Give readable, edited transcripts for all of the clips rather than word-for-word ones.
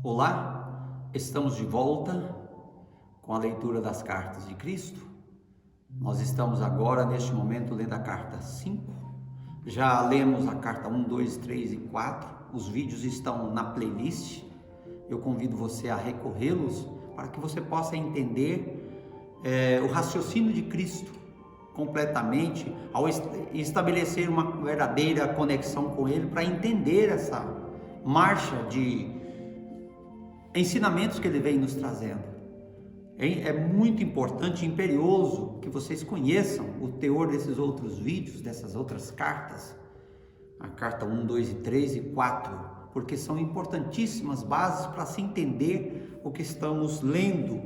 Olá, estamos de volta com a leitura das cartas de Cristo. Nós estamos agora, neste momento, lendo a carta 5. Já lemos a carta 1, 2, 3 e 4. Os vídeos estão na playlist. Eu convido você a recorrê-los para que você possa entender o raciocínio de Cristo completamente, ao estabelecer uma verdadeira conexão com Ele, para entender essa marcha de ensinamentos que Ele vem nos trazendo. É muito importante e imperioso que vocês conheçam o teor desses outros vídeos, dessas outras cartas, a carta 1, 2 e 3 e 4, porque são importantíssimas bases para se entender o que estamos lendo,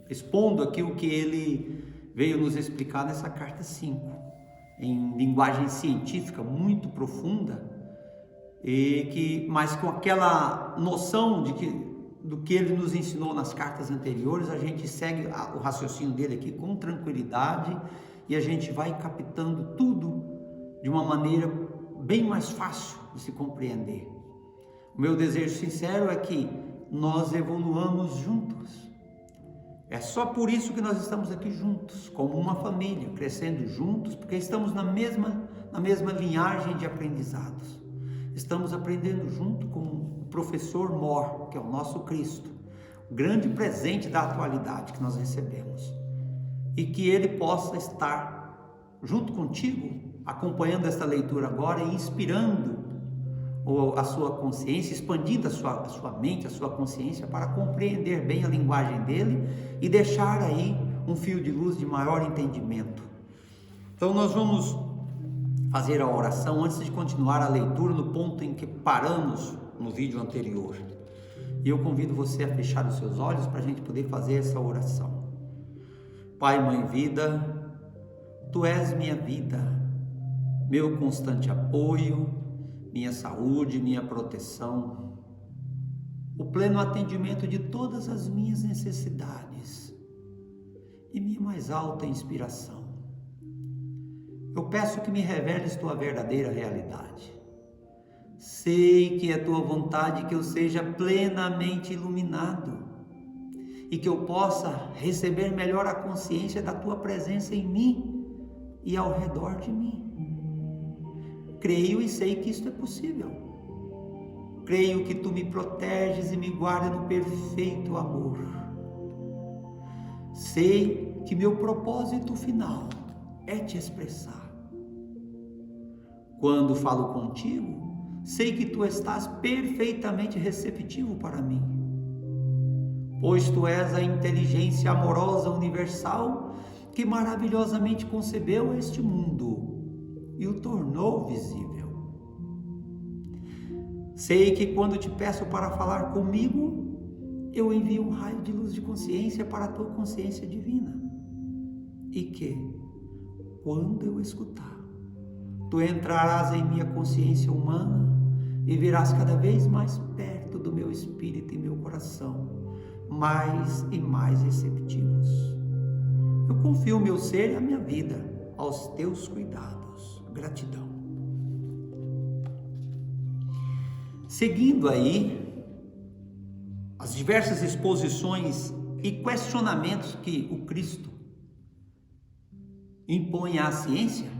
expondo aqui o que ele veio nos explicar nessa carta 5, em linguagem científica muito profunda, mas com aquela noção do que ele nos ensinou nas cartas anteriores. A gente segue o raciocínio dele aqui com tranquilidade e a gente vai captando tudo de uma maneira bem mais fácil de se compreender. O meu desejo sincero é que nós evoluamos juntos. É só por isso que nós estamos aqui juntos, como uma família, crescendo juntos, porque estamos na mesma linhagem de aprendizados. Estamos aprendendo junto com o professor Mor, que é o nosso Cristo, o grande presente da atualidade que nós recebemos. E que ele possa estar junto contigo, acompanhando esta leitura agora e inspirando a sua consciência, expandindo a sua mente, a sua consciência, para compreender bem a linguagem dele e deixar aí um fio de luz de maior entendimento. Então nós vamos fazer a oração antes de continuar a leitura no ponto em que paramos no vídeo anterior. E eu convido você a fechar os seus olhos para a gente poder fazer essa oração. Pai, Mãe, Vida, Tu és minha vida, meu constante apoio, minha saúde, minha proteção, o pleno atendimento de todas as minhas necessidades e minha mais alta inspiração. Eu peço que me reveles Tua verdadeira realidade. Sei que é Tua vontade que eu seja plenamente iluminado e que eu possa receber melhor a consciência da Tua presença em mim e ao redor de mim. Creio e sei que isto é possível. Creio que Tu me proteges e me guardas no perfeito amor. Sei que meu propósito final é Te expressar. Quando falo contigo, sei que Tu estás perfeitamente receptivo para mim, pois Tu és a inteligência amorosa universal que maravilhosamente concebeu este mundo e o tornou visível. Sei que quando Te peço para falar comigo, eu envio um raio de luz de consciência para a Tua consciência divina, e que, quando eu escutar, Tu entrarás em minha consciência humana e virás cada vez mais perto do meu espírito e meu coração, mais e mais receptivos. Eu confio o meu ser e a minha vida aos Teus cuidados. Gratidão. Seguindo aí as diversas exposições e questionamentos que o Cristo impõe à ciência,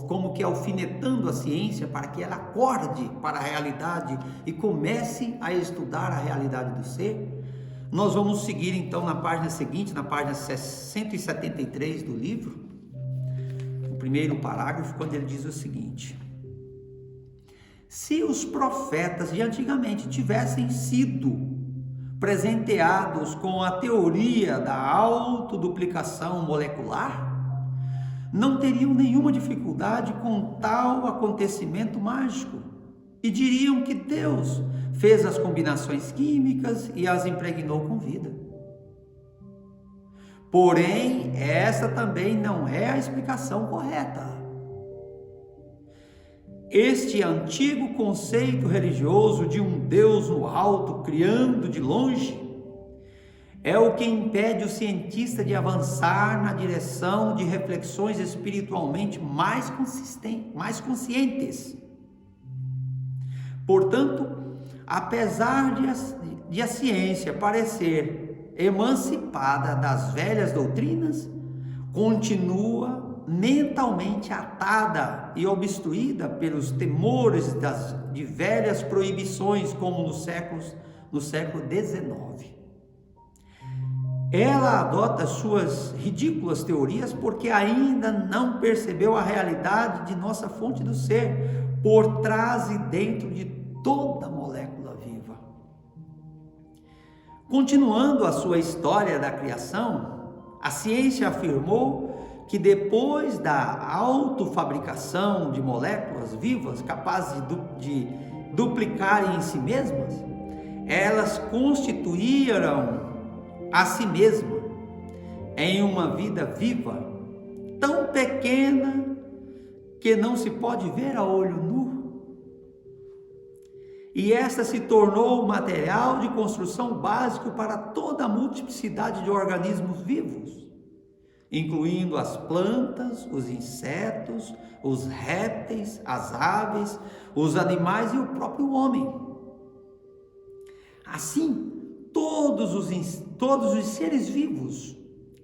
como que alfinetando a ciência para que ela acorde para a realidade e comece a estudar a realidade do ser, nós vamos seguir então na página seguinte, na página 173 do livro, o primeiro parágrafo, quando ele diz o seguinte: se os profetas de antigamente tivessem sido presenteados com a teoria da autoduplicação molecular, não teriam nenhuma dificuldade com tal acontecimento mágico e diriam que Deus fez as combinações químicas e as impregnou com vida. Porém, essa também não é a explicação correta. Este antigo conceito religioso de um Deus no alto, criando de longe, é o que impede o cientista de avançar na direção de reflexões espiritualmente mais conscientes. Portanto, apesar de a ciência parecer emancipada das velhas doutrinas, continua mentalmente atada e obstruída pelos temores de velhas proibições, como no século XIX. Ela adota suas ridículas teorias porque ainda não percebeu a realidade de nossa fonte do ser, por trás e dentro de toda molécula viva. Continuando a sua história da criação, a ciência afirmou que depois da autofabricação de moléculas vivas capazes de duplicarem em si mesmas, elas constituíram a si mesma em uma vida viva, tão pequena que não se pode ver a olho nu. E esta se tornou o material de construção básico para toda a multiplicidade de organismos vivos, incluindo as plantas, os insetos, os répteis, as aves, os animais e o próprio homem. Assim, todos os seres vivos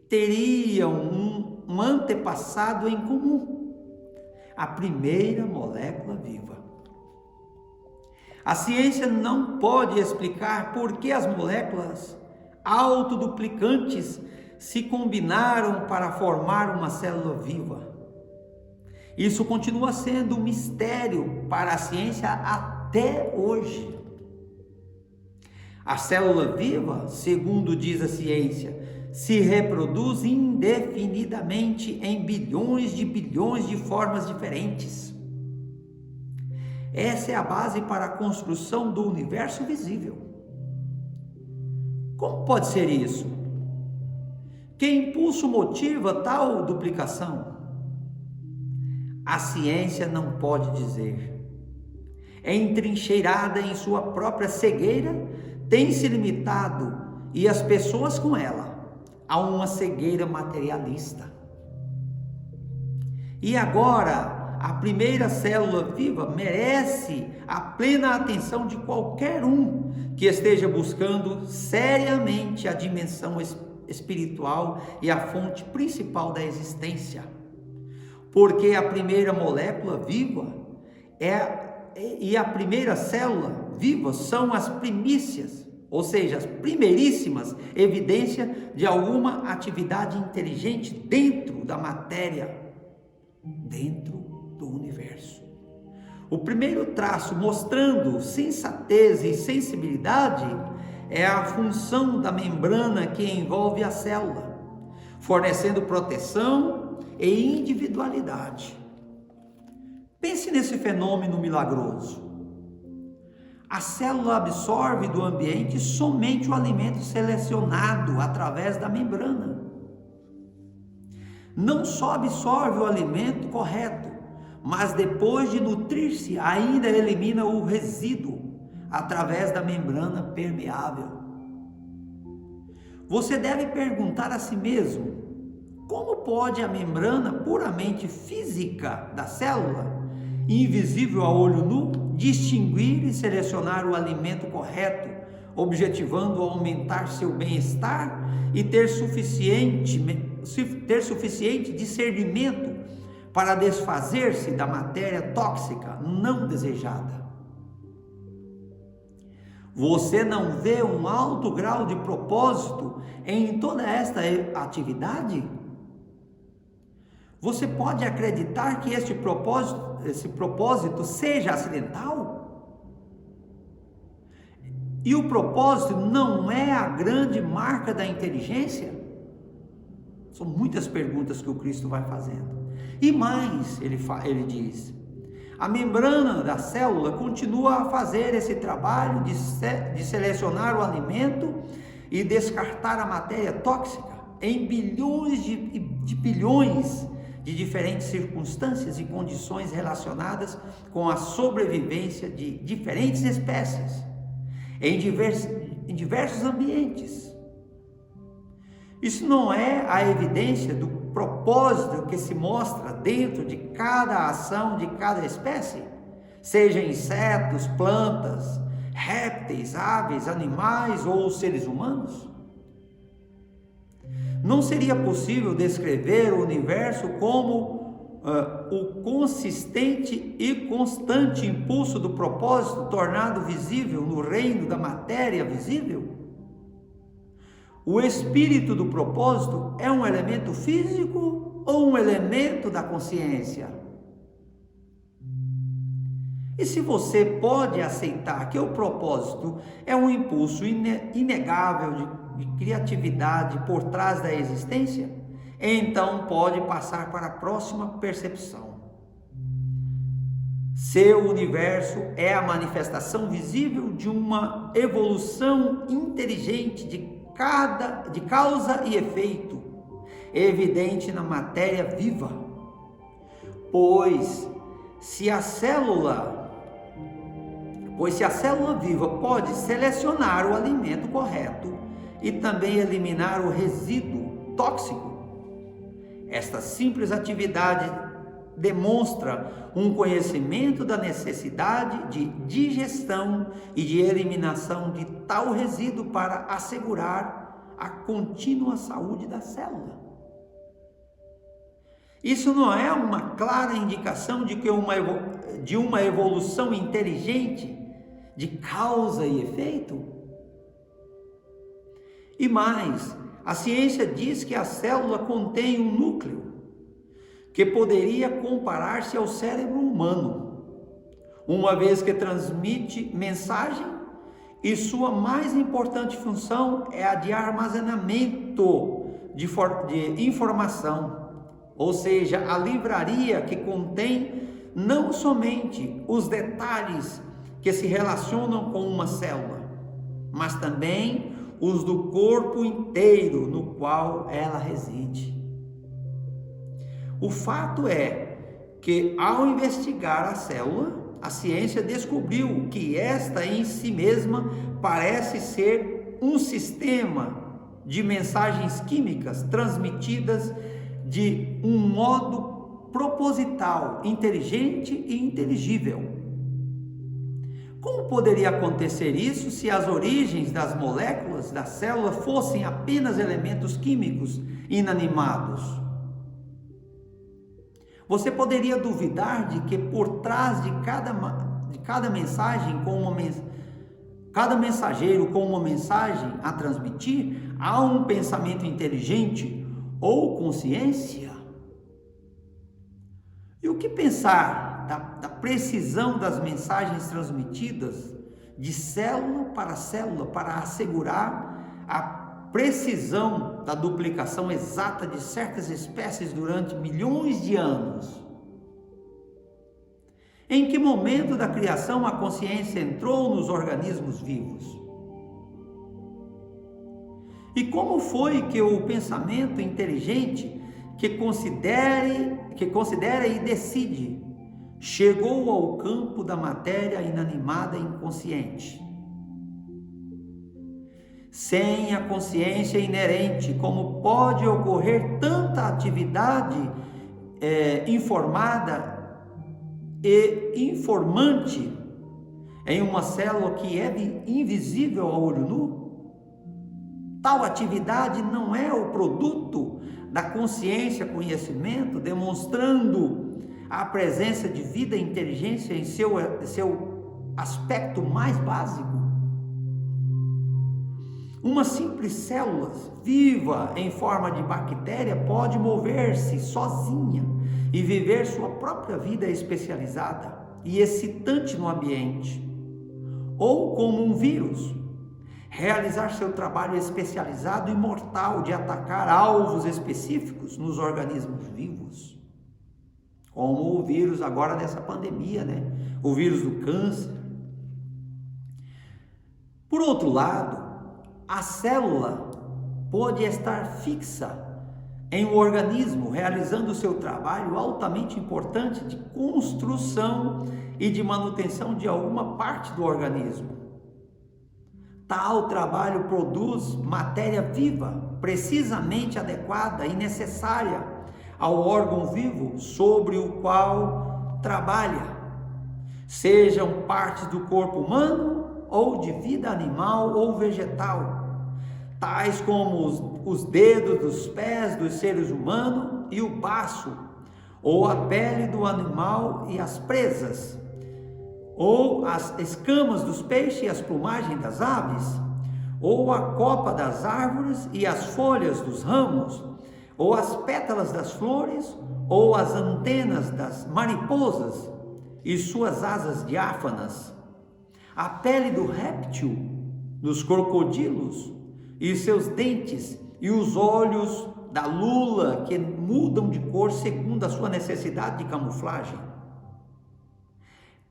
teriam um antepassado em comum, a primeira molécula viva. A ciência não pode explicar por que as moléculas autoduplicantes se combinaram para formar uma célula viva. Isso continua sendo um mistério para a ciência até hoje. A célula viva, segundo diz a ciência, se reproduz indefinidamente em bilhões de formas diferentes. Essa é a base para a construção do universo visível. Como pode ser isso? Que impulso motiva tal duplicação? A ciência não pode dizer. Entrincheirada em sua própria cegueira, tem se limitado, e as pessoas com ela, a uma cegueira materialista. E agora, a primeira célula viva merece a plena atenção de qualquer um que esteja buscando seriamente a dimensão espiritual e a fonte principal da existência. Porque a primeira molécula viva e a primeira célula viva são as primícias, ou seja, as primeiríssimas evidências de alguma atividade inteligente dentro da matéria, dentro do universo. O primeiro traço mostrando sensatez e sensibilidade é a função da membrana que envolve a célula, fornecendo proteção e individualidade. Pense nesse fenômeno milagroso. A célula absorve do ambiente somente o alimento selecionado através da membrana. Não só absorve o alimento correto, mas depois de nutrir-se, ainda elimina o resíduo através da membrana permeável. Você deve perguntar a si mesmo: como pode a membrana puramente física da célula, invisível a olho nu, distinguir e selecionar o alimento correto, objetivando aumentar seu bem-estar e ter suficiente discernimento para desfazer-se da matéria tóxica não desejada? Você não vê um alto grau de propósito em toda esta atividade? Você pode acreditar que esse propósito seja acidental? E o propósito não é a grande marca da inteligência? São muitas perguntas que o Cristo vai fazendo. E mais, ele diz, a membrana da célula continua a fazer esse trabalho de selecionar o alimento e descartar a matéria tóxica em bilhões de bilhões de diferentes circunstâncias e condições relacionadas com a sobrevivência de diferentes espécies em diversos ambientes. Isso não é a evidência do propósito que se mostra dentro de cada ação de cada espécie, seja insetos, plantas, répteis, aves, animais ou seres humanos? Não seria possível descrever o universo como o consistente e constante impulso do propósito tornado visível no reino da matéria visível? O espírito do propósito é um elemento físico ou um elemento da consciência? E se você pode aceitar que o propósito é um impulso inegável de criatividade por trás da existência, então pode passar para a próxima percepção. Seu universo é a manifestação visível de uma evolução inteligente de causa e efeito, evidente na matéria viva. Pois se a célula viva pode selecionar o alimento correto e também eliminar o resíduo tóxico, esta simples atividade demonstra um conhecimento da necessidade de digestão e de eliminação de tal resíduo para assegurar a contínua saúde da célula. Isso não é uma clara indicação de uma evolução inteligente, de causa e efeito? E mais, a ciência diz que a célula contém um núcleo que poderia comparar-se ao cérebro humano, uma vez que transmite mensagem e sua mais importante função é a de armazenamento de informação, ou seja, a livraria que contém não somente os detalhes que se relacionam com uma célula, mas também os do corpo inteiro no qual ela reside. O fato é que, ao investigar a célula, a ciência descobriu que esta em si mesma parece ser um sistema de mensagens químicas transmitidas de um modo proposital, inteligente e inteligível. Como poderia acontecer isso se as origens das moléculas da célula fossem apenas elementos químicos inanimados? Você poderia duvidar de que por trás de cada mensagem, cada mensageiro com uma mensagem a transmitir, há um pensamento inteligente ou consciência? E o que pensar da precisão das mensagens transmitidas de célula para assegurar a precisão da duplicação exata de certas espécies durante milhões de anos? Em que momento da criação a consciência entrou nos organismos vivos? E como foi que o pensamento inteligente que considera e decide chegou ao campo da matéria inanimada e inconsciente? Sem a consciência inerente, como pode ocorrer tanta atividade informada e informante em uma célula que é invisível a olho nu? Tal atividade não é o produto da consciência, conhecimento, demonstrando a presença de vida e inteligência em seu aspecto mais básico? Uma simples célula viva em forma de bactéria pode mover-se sozinha e viver sua própria vida especializada e excitante no ambiente, ou como um vírus, realizar seu trabalho especializado e mortal de atacar alvos específicos nos organismos vivos, como o vírus agora dessa pandemia, o vírus do câncer. Por outro lado, a célula pode estar fixa em um organismo, realizando seu trabalho altamente importante de construção e de manutenção de alguma parte do organismo. Tal trabalho produz matéria viva, precisamente adequada e necessária ao órgão vivo sobre o qual trabalha, sejam partes do corpo humano ou de vida animal ou vegetal, tais como os dedos dos pés dos seres humanos e o baço, ou a pele do animal e as presas, ou as escamas dos peixes e as plumagens das aves, ou a copa das árvores e as folhas dos ramos, ou as pétalas das flores, ou as antenas das mariposas e suas asas diáfanas, a pele do réptil, dos crocodilos e seus dentes, e os olhos da lula que mudam de cor segundo a sua necessidade de camuflagem.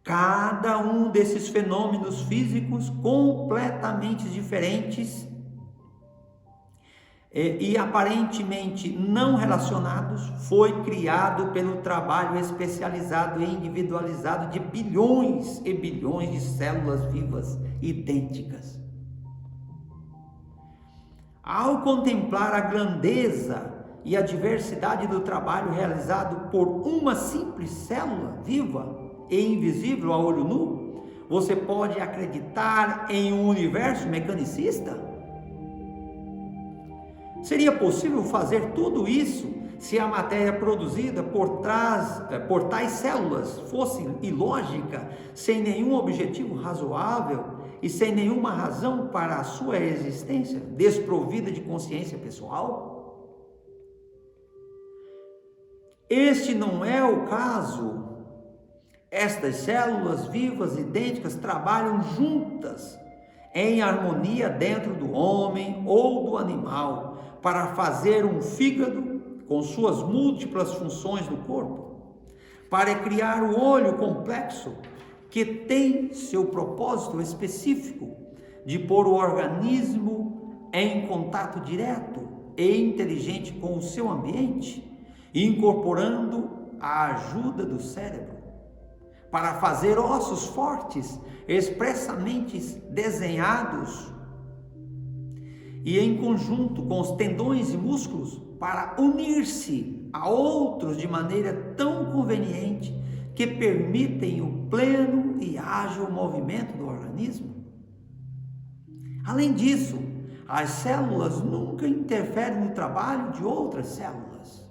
Cada um desses fenômenos físicos completamente diferentes e aparentemente não relacionados foi criado pelo trabalho especializado e individualizado de bilhões e bilhões de células vivas idênticas. Ao contemplar a grandeza e a diversidade do trabalho realizado por uma simples célula viva e invisível a olho nu, você pode acreditar em um universo mecanicista? Seria possível fazer tudo isso se a matéria produzida por tais células fosse ilógica, sem nenhum objetivo razoável e sem nenhuma razão para a sua existência, desprovida de consciência pessoal? Este não é o caso. Estas células vivas idênticas trabalham juntas, em harmonia dentro do homem ou do animal, para fazer um fígado com suas múltiplas funções do corpo, para criar o olho complexo que tem seu propósito específico de pôr o organismo em contato direto e inteligente com o seu ambiente, incorporando a ajuda do cérebro, para fazer ossos fortes expressamente desenhados e em conjunto com os tendões e músculos para unir-se a outros de maneira tão conveniente que permitem o pleno e ágil movimento do organismo. Além disso, as células nunca interferem no trabalho de outras células.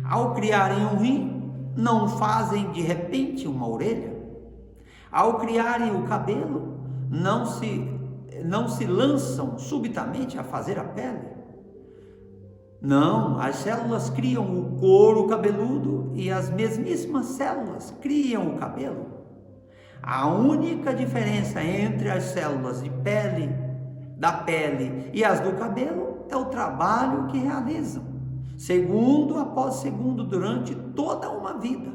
Ao criarem um rim, não fazem de repente uma orelha. Ao criarem o cabelo, não se lançam subitamente a fazer a pele. Não, as células criam o couro cabeludo e as mesmíssimas células criam o cabelo. A única diferença entre as células da pele e as do cabelo é o trabalho que realizam, segundo após segundo, durante toda uma vida.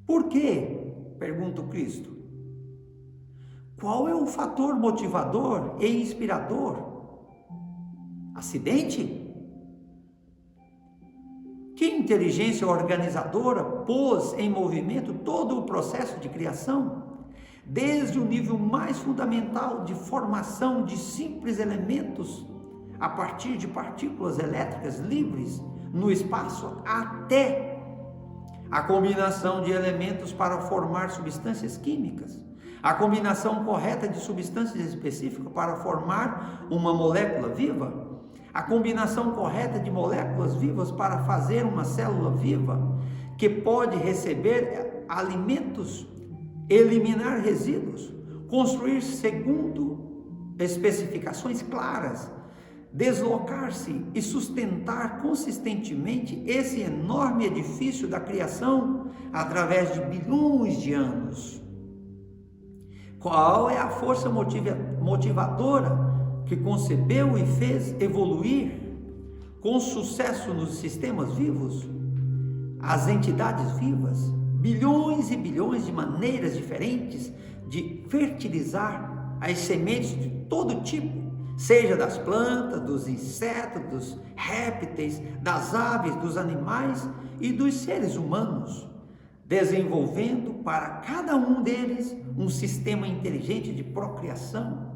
Por quê? Pergunta o Cristo. Qual é o fator motivador e inspirador? Acidente? Que inteligência organizadora pôs em movimento todo o processo de criação, desde o nível mais fundamental de formação de simples elementos a partir de partículas elétricas livres no espaço, até a combinação de elementos para formar substâncias químicas, a combinação correta de substâncias específicas para formar uma molécula viva, a combinação correta de moléculas vivas para fazer uma célula viva que pode receber alimentos, eliminar resíduos, construir segundo especificações claras, deslocar-se e sustentar consistentemente esse enorme edifício da criação através de bilhões de anos. Qual é a força motivadora que concebeu e fez evoluir com sucesso nos sistemas vivos as entidades vivas, bilhões e bilhões de maneiras diferentes de fertilizar as sementes de todo tipo, seja das plantas, dos insetos, dos répteis, das aves, dos animais e dos seres humanos, desenvolvendo para cada um deles um sistema inteligente de procriação,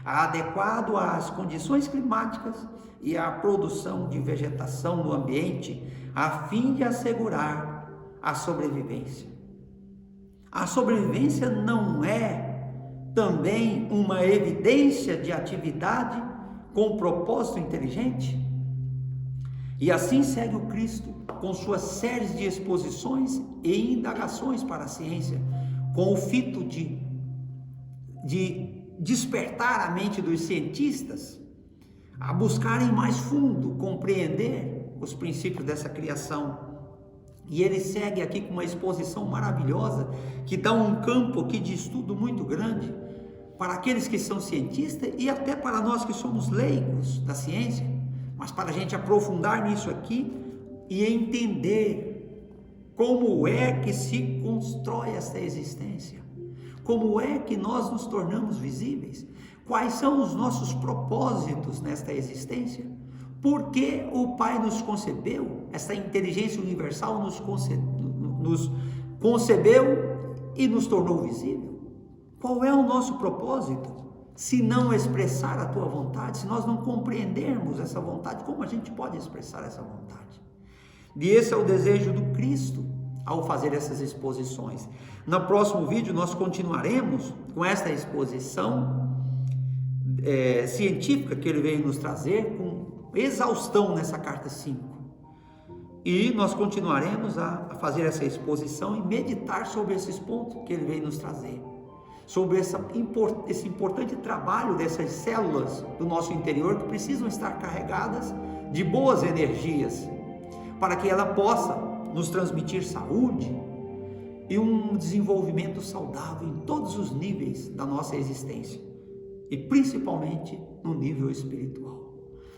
adequado às condições climáticas e à produção de vegetação no ambiente, a fim de assegurar a sobrevivência. A sobrevivência não é também uma evidência de atividade com propósito inteligente? E assim segue o Cristo, com suas séries de exposições e indagações para a ciência, com o fito de despertar a mente dos cientistas a buscarem mais fundo, compreender os princípios dessa criação. E ele segue aqui com uma exposição maravilhosa, que dá um campo aqui de estudo muito grande, para aqueles que são cientistas e até para nós que somos leigos da ciência, mas para a gente aprofundar nisso aqui e entender como é que se constrói essa existência, como é que nós nos tornamos visíveis, quais são os nossos propósitos nesta existência, por que o Pai nos concebeu, essa inteligência universal nos concebeu e nos tornou visível. Qual é o nosso propósito? Se não expressar a tua vontade, se nós não compreendermos essa vontade, como a gente pode expressar essa vontade? E esse é o desejo do Cristo ao fazer essas exposições. No próximo vídeo nós continuaremos com esta exposição científica que ele veio nos trazer, com exaustão nessa carta 5. E nós continuaremos a fazer essa exposição e meditar sobre esses pontos que ele veio nos trazer, sobre esse importante trabalho dessas células do nosso interior que precisam estar carregadas de boas energias, para que ela possa nos transmitir saúde e um desenvolvimento saudável em todos os níveis da nossa existência, e principalmente no nível espiritual.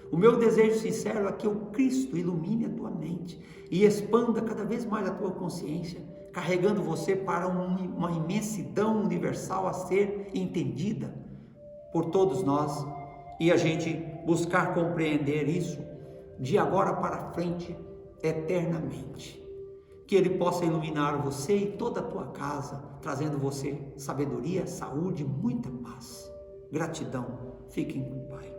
O meu desejo sincero é que o Cristo ilumine a tua mente e expanda cada vez mais a tua consciência, carregando você para uma imensidão universal a ser entendida por todos nós, e a gente buscar compreender isso de agora para frente, eternamente. Que Ele possa iluminar você e toda a tua casa, trazendo você sabedoria, saúde, muita paz. Gratidão. Fiquem com o Pai.